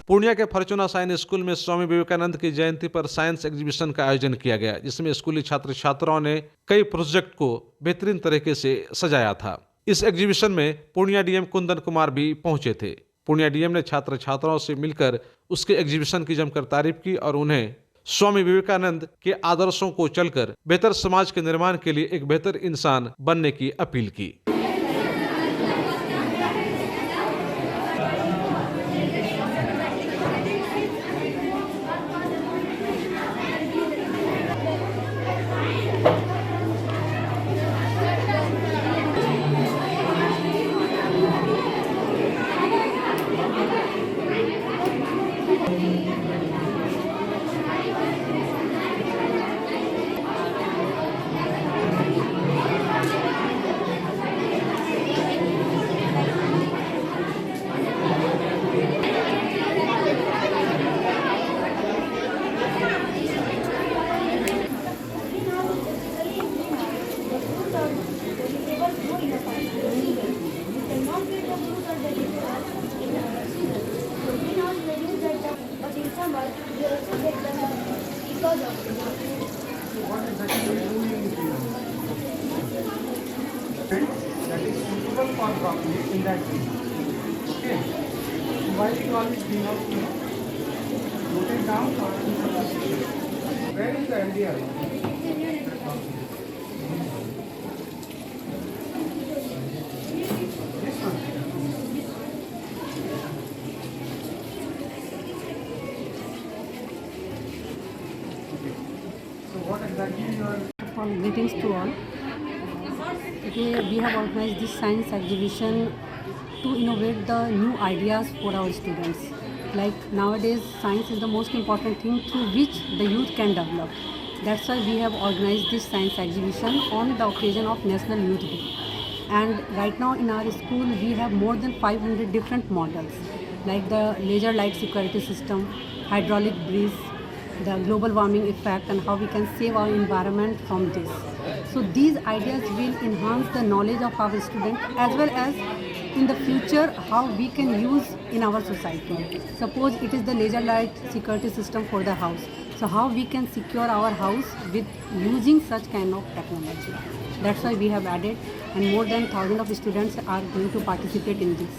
पूर्णिया के Fortuna science school में स्वामी विवेकानंद की जयंती पर साइंस एग्जीबिशन का आयोजन किया गया, जिसमें स्कूली छात्र छात्राओं ने कई प्रोजेक्ट को बेहतरीन तरीके से सजाया था। इस एग्जीबिशन में पूर्णिया डीएम कुंदन कुमार भी पहुंचे थे। पूर्णिया डीएम ने छात्र छात्राओं से मिलकर उसके एग्जीबिशन की जमकर तारीफ की और उन्हें स्वामी विवेकानंद के आदर्शों को चलकर बेहतर समाज के निर्माण के लिए एक बेहतर इंसान बनने की अपील की। That is suitable for properly in that way. Okay. Why it always being out here? Note it down or where is the LDR? This one. Okay. So what exactly you are? Greetings to all. Today we have organized this science exhibition to innovate the new ideas for our students. Like nowadays, science is the most important thing through which the youth can develop. That's why we have organized this science exhibition on the occasion of National Youth Day. And right now in our school, we have more than 500 different models, like the laser light security system, hydraulic breeze, the global warming effect, and how we can save our environment from this. So these ideas will enhance the knowledge of our students as well as in the future how we can use in our society. Suppose it is the laser light security system for the house. So how we can secure our house with using such kind of technology. That's why we have added, and more than 1,000 of students are going to participate in this.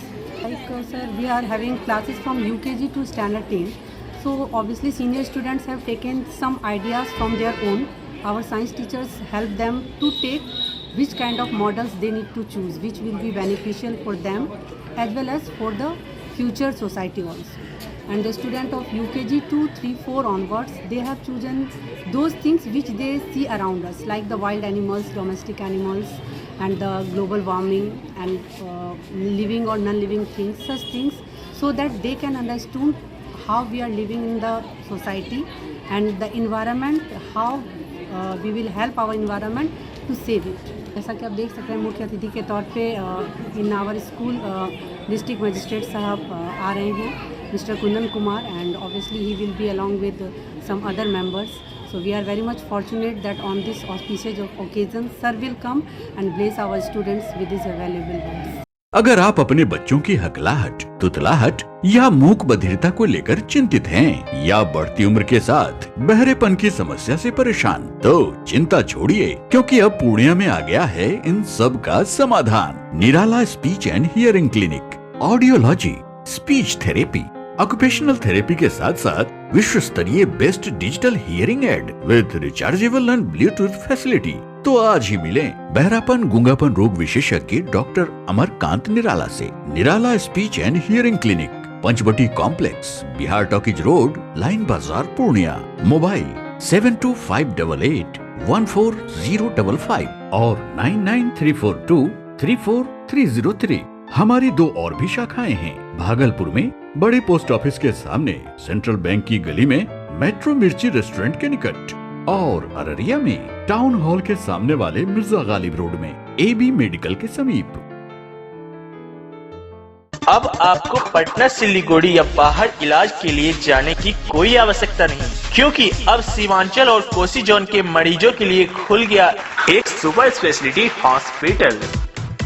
Like sir, we are having classes from UKG to standard 10. So obviously senior students have taken some ideas from their own. Our science teachers help them to take which kind of models they need to choose, which will be beneficial for them as well as for the future society also. And the student of UKG 2, 3, 4 onwards, they have chosen those things which they see around us, like the wild animals, domestic animals, and the global warming and living or non-living things, such things, so that they can understand how we are living in the society and the environment, how we will help our environment to save it. जैसा कि आप देख सकते हैं, मुख्य अतिथि के तौर पे in our school district magistrate साहब आ रहे हैं, mister Kundan Kumar, and obviously he will be along with some other members. So we are very much fortunate that on this auspicious occasion, sir will come and bless our students with his valuable words. अगर आप अपने बच्चों की हकलाहट, तुतलाहट या मूक बधिरता को लेकर चिंतित हैं या बढ़ती उम्र के साथ बहरेपन की समस्या से परेशान, तो चिंता छोड़िए, क्योंकि अब पूर्णिया में आ गया है इन सब का समाधान। Nirala speech and hearing clinic, audiology, speech therapy, occupational therapy के साथ साथ विश्व स्तरीय best digital hearing aid with rechargeable and Bluetooth facility. तो आज ही मिलें बहरापन गूंगापन रोग विशेषज्ञ डॉक्टर अमरकांत निराला से। Nirala speech and hearing clinic, Panchavati complex, Bihar talkies road, line Bazar, Purnia. Mobile 7258814055 और 9934234303। हमारी 2 और भी शाखाएं हैं, भागलपुर में बड़े पोस्ट ऑफिस के सामने, सेंट्रल बैंक की गली में, मेट्रो मिर्ची रेस्टोरेंट के निकट, और अररिया में टाउन हॉल के सामने वाले मिर्जा गालिब रोड में, AB मेडिकल के समीप। अब आपको पटना, सिलीगुड़ी या बाहर इलाज के लिए जाने की कोई आवश्यकता नहीं, क्योंकि अब सीमांचल और कोसी जोन के मरीजों के लिए खुल गया एक सुपर स्पेशलिटी हॉस्पिटल।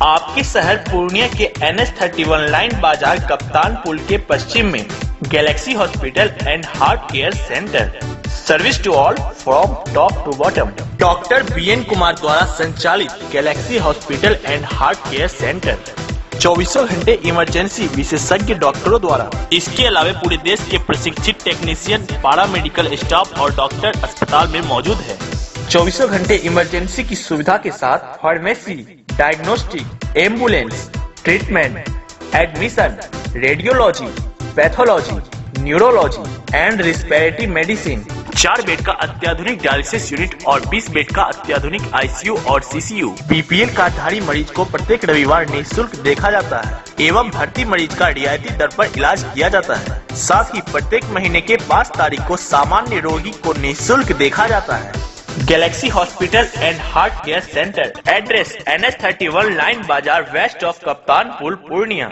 आपके शहर पूर्णिया के NH31 लाइन बाजार कप्तान पुल के पश्चिम में Galaxy hospital and heart care centre, service to all from top to bottom. Doctor BN Kumar द्वारा संचालित Galaxy hospital and heart care centre 24 घंटे इमरजेंसी विशेषज्ञ डॉक्टरों द्वारा। इसके अलावा पूरे देश के प्रशिक्षित टेक्नीशियन, पैरा मेडिकल स्टाफ और डॉक्टर अस्पताल में मौजूद है। 24 घंटे इमरजेंसी की सुविधा के साथ pharmacy, diagnostic, ambulance, treatment, admission, radiology, pathology, neurology and respiratory medicine. 4 bed का अत्याधुनिक डायलिसिस यूनिट और 20 बेड का अत्याधुनिक ICU और CCU। BPL कार्डधारी मरीज को प्रत्येक रविवार निःशुल्क देखा जाता है एवं भर्ती मरीज का रियायती दर पर इलाज किया जाता है। साथ ही प्रत्येक महीने के 5 तारीख को सामान्य रोगी को निःशुल्क देखा जाता है। Galaxy hospital and heart care centre, address NH 31 line बाजार, वेस्ट ऑफ कप्तान पुल, पूर्णिया।